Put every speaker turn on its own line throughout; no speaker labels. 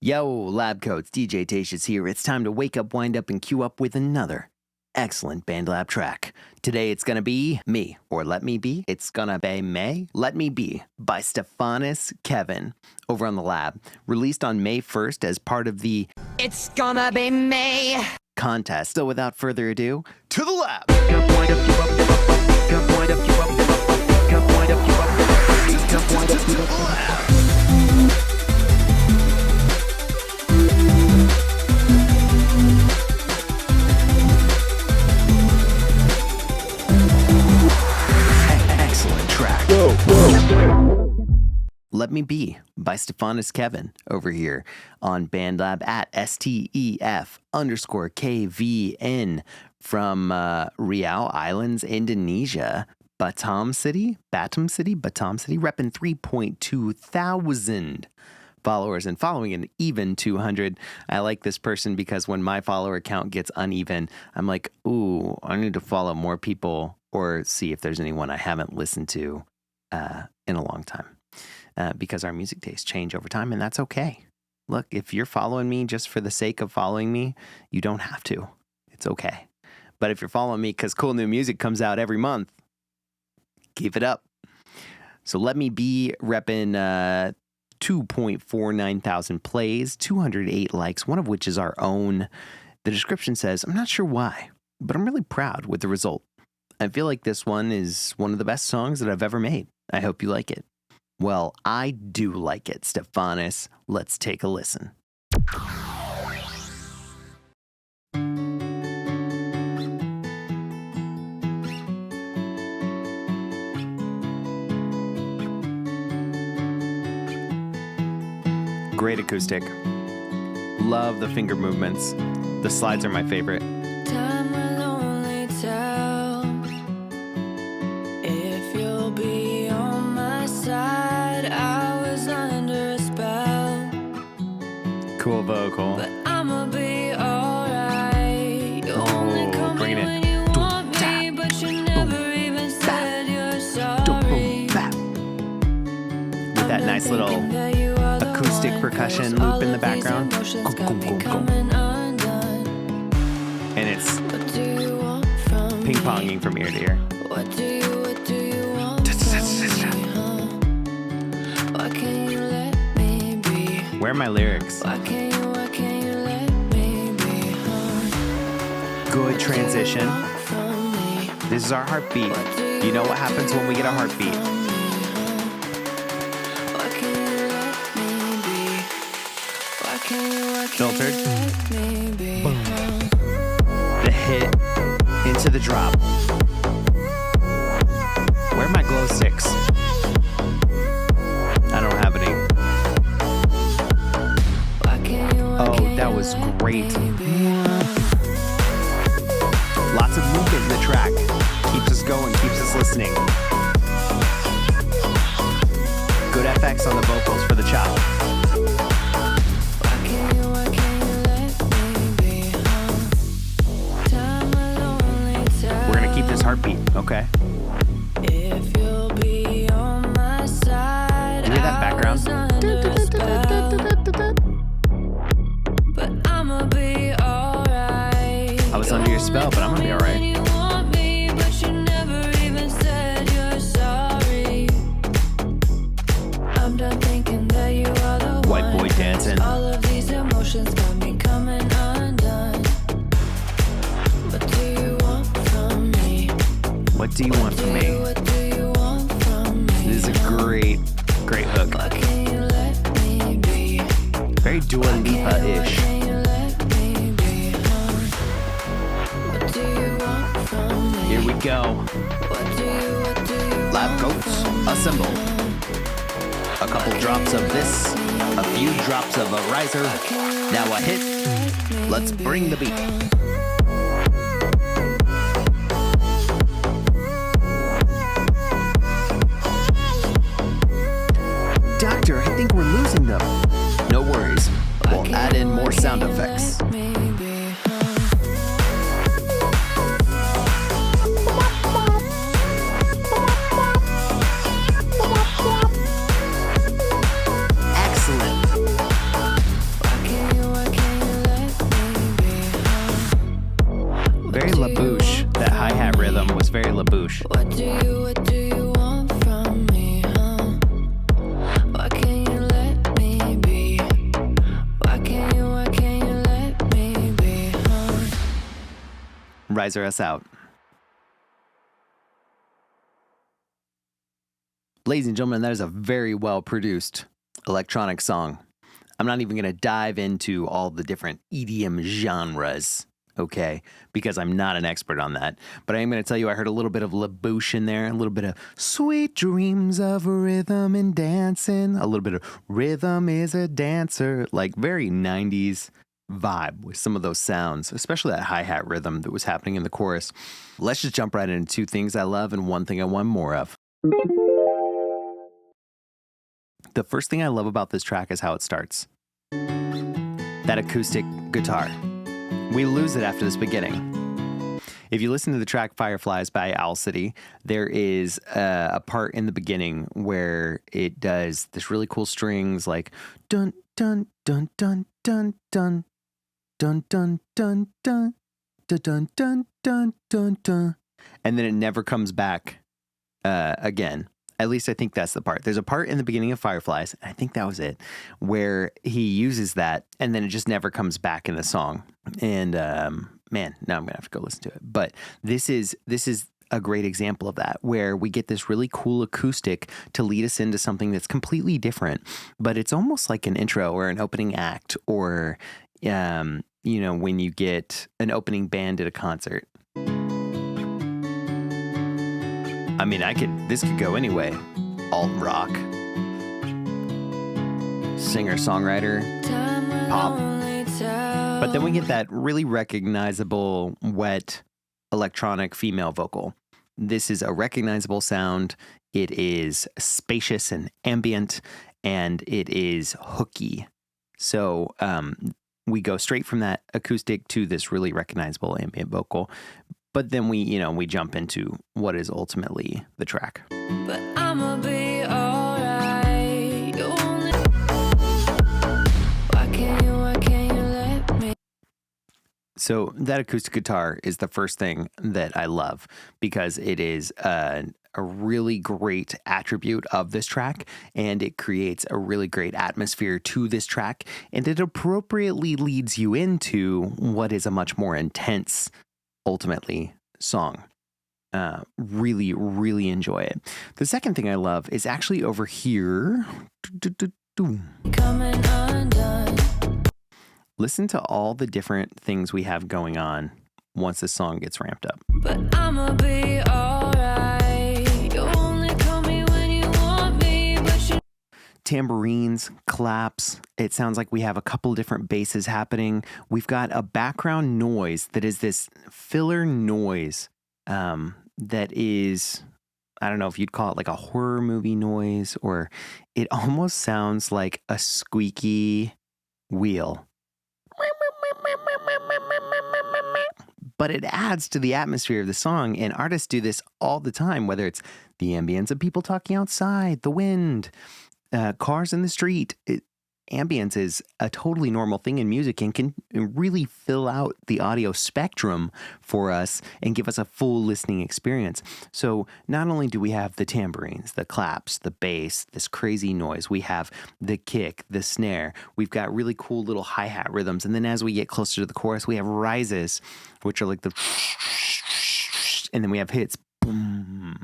Yo, Lab Coats, DJTatious here. It's time to wake up, wind up, and queue up with another excellent BandLab track. Today it's gonna be Me, or Let Me Be. It's gonna be May, Let Me Be by Stefanus Kevin over on the Lab. Released on May 1st as part of the
It's gonna be May
contest. So without further ado, to the Lab! Excellent track. Let Me Be by Stefanus Kevin over here on BandLab at STEF_KVN from Riau Islands, Indonesia. Batam City, repping 3.2 thousand followers and following an even 200. I like this person because when my follower count gets uneven, I'm like, ooh, I need to follow more people or see if there's anyone I haven't listened to in a long time. Because our music tastes change over time, and that's okay. Look, if you're following me just for the sake of following me, you don't have to. It's okay. But if you're following me because cool new music comes out every month, keep it up. So Let Me Be repping 2.49 thousand plays, 208 likes, one of which is our own. The description says, I'm not sure why, but I'm really proud with the result. I feel like this one is one of the best songs that I've ever made. I hope you like it. Well, I do like it, Stefanus. Let's take a listen. Great acoustic. Love the finger movements. The slides are my favorite.
Time will only tell if you'll be on my side. I was under a spell,
Cool vocal.
but I'ma be alright. You only call me
bring it in.
when you want me, but you never even said you're sorry.
With that nice little acoustic percussion loop in the background. And it's ping-ponging from ear to ear.
What do you want from me, huh? Why can't you let me be?
Where are my lyrics?
Why can't you let me be, huh?
Good transition.
From me.
This is our heartbeat. You know what happens when we get a heartbeat.
Why can't you let me be? Why can't you
Filtered.
let me be, huh?
The hit into the drop. Where are my glow sticks? I don't have any. Oh, that was great. Lots of movement in the track. Keeps us going, keeps us listening. Good FX on the vocals for the chop. We're gonna keep this heartbeat, okay?
If you'll be on my side,
You hear that background?
but I'ma be alright.
I was under your spell, but I'm gonna be alright.
You want me, but you never even said you're sorry. I'm done thinking that you are the
White
one.
boy dancing.
All of these emotions got me coming undone. What do you want from me?
What do you want from me?
What do you want from me?
This is a great hook.
Why can't you let me be?
Very Dua Lipa-ish.
Why can't you let me be, huh? What do you want from me?
Here we go.
What do you
Lab
want
coats,
from me?
assemble. A couple drops of this, a few drops of a riser. Now a hit. Let's bring the beat. Doctor, I think we're losing them. No worries. We'll add in more sound effects.
Let me be, huh?
Excellent. LaBouche. That hi-hat rhythm was very LaBouche.
What do you want from me, huh? Why can't you let me be? Why can't you let me be, huh?
Riser us out. Ladies and gentlemen, that is a very well-produced electronic song. I'm not even going to dive into all the different EDM genres, okay, because I'm not an expert on that. But I am going to tell you I heard a little bit of LaBouche in there, a little bit of sweet dreams of rhythm and dancing, a little bit of rhythm is a dancer, like very 90s vibe with some of those sounds, especially that hi-hat rhythm that was happening in the chorus. Let's just jump right into two things I love and one thing I want more of. The first thing I love about this track is how it starts. That acoustic guitar. We lose it after this beginning. If you listen to the track Fireflies by Owl City, there is a part in the beginning where it does this really cool strings like dun dun dun dun dun dun dun dun dun dun dun dun dun dun dun, and then it never comes back again. At least I think that's the part. There's a part in the beginning of Fireflies, and I think that was it, where he uses that, and then it just never comes back in the song. And man, now I'm gonna have to go listen to it. But this is a great example of that, where we get this really cool acoustic to lead us into something that's completely different, but it's almost like an intro or an opening act, or you know, when you get an opening band at a concert. I mean, this could go anyway. Alt rock, singer, songwriter, pop. But then we get that really recognizable, wet, electronic female vocal. This is a recognizable sound. It is spacious and ambient, and it is hooky. So we go straight from that acoustic to this really recognizable ambient vocal. But then we jump into what is ultimately the track.
But I'ma be alright. Why can't you let me?
So that acoustic guitar is the first thing that I love, because it is a really great attribute of this track, and it creates a really great atmosphere to this track, and it appropriately leads you into what is a much more intense, ultimately, song. Really, really enjoy it. The second thing I love is actually over here.
Coming undone.
Listen to all the different things we have going on once the song gets ramped up.
But I'ma be alright. You only call me when you want me, but you...
Tambourines, claps. It sounds like we have a couple different basses happening. We've got a background noise that is this filler noise that is, I don't know if you'd call it like a horror movie noise, or it almost sounds like a squeaky wheel. But it adds to the atmosphere of the song, and artists do this all the time, whether it's the ambience of people talking outside, the wind, cars in the street. Ambience is a totally normal thing in music and can really fill out the audio spectrum for us and give us a full listening experience. So not only do we have the tambourines, the claps, the bass, this crazy noise, we have the kick, the snare, we've got really cool little hi-hat rhythms. And then as we get closer to the chorus, we have rises, which are like the, and then we have hits. Boom.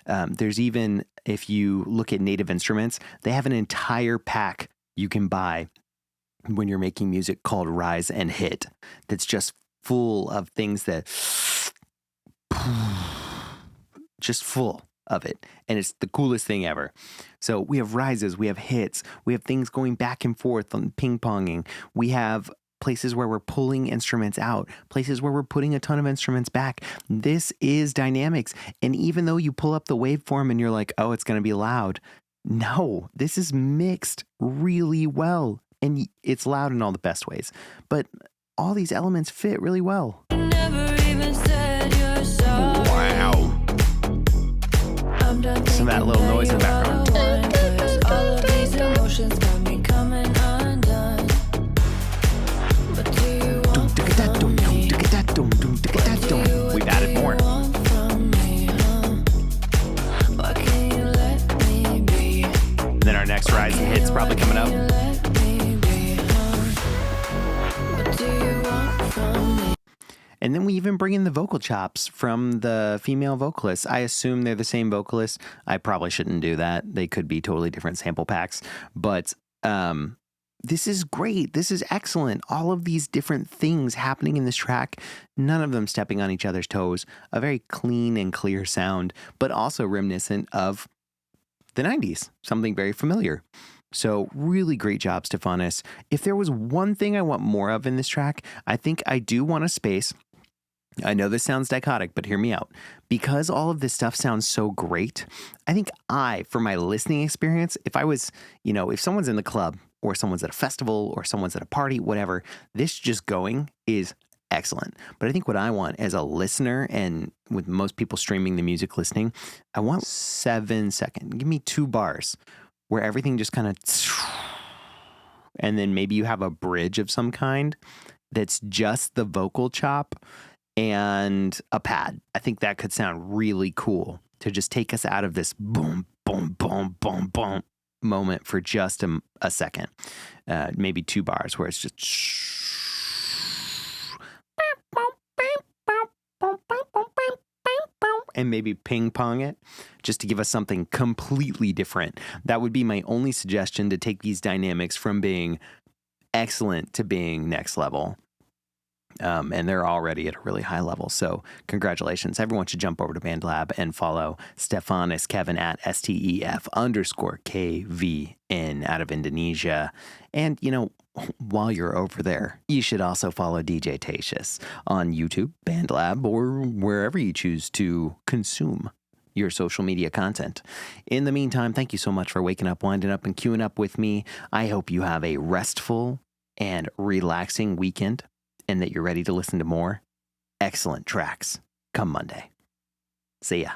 There's even, if you look at Native Instruments, they have an entire pack you can buy when you're making music called Rise and Hit, that's just full of things that just full of it, and it's the coolest thing ever. So we have rises, we have hits, we have things going back and forth on ping-ponging, we have places where we're pulling instruments out, places where we're putting a ton of instruments back. This is dynamics, and even though you pull up the waveform and you're like, oh, it's going to be loud, no, this is mixed really well, and it's loud in all the best ways, but all these elements fit really well.
Never even said you're sorry.
Wow. Some of that little noise in the background.
All of these emotions got me coming undone. What do you want from me? What do
And then we even bring in the vocal chops from the female vocalists. I assume they're the same vocalist. I probably shouldn't do that. They could be totally different sample packs. But this is great. This is excellent. All of these different things happening in this track, none of them stepping on each other's toes. A very clean and clear sound, but also reminiscent of the 90s, something very familiar. So really great job, Stefanus. If there was one thing I want more of in this track, I think I do want a space. I know this sounds dichotic, but hear me out. Because all of this stuff sounds so great, I think for my listening experience, if I was, if someone's in the club or someone's at a festival or someone's at a party, whatever, this just going is excellent. But I think what I want as a listener, and with most people streaming the music listening, I want 7 seconds. Give me 2 bars where everything just kind of, and then maybe you have a bridge of some kind that's just the vocal chop and a pad. I think that could sound really cool to just take us out of this boom, boom, boom, boom, boom moment for just a second. Maybe 2 bars where it's just and maybe ping pong it just to give us something completely different. That would be my only suggestion, to take these dynamics from being excellent to being next level. And they're already at a really high level. So congratulations. Everyone should jump over to BandLab and follow Stefanus Kevin at STEF_KVN out of Indonesia. And, while you're over there, you should also follow DJTatious on YouTube, BandLab, or wherever you choose to consume your social media content. In the meantime, thank you so much for waking up, winding up, and queuing up with me. I hope you have a restful and relaxing weekend, and that you're ready to listen to more excellent tracks come Monday. See ya.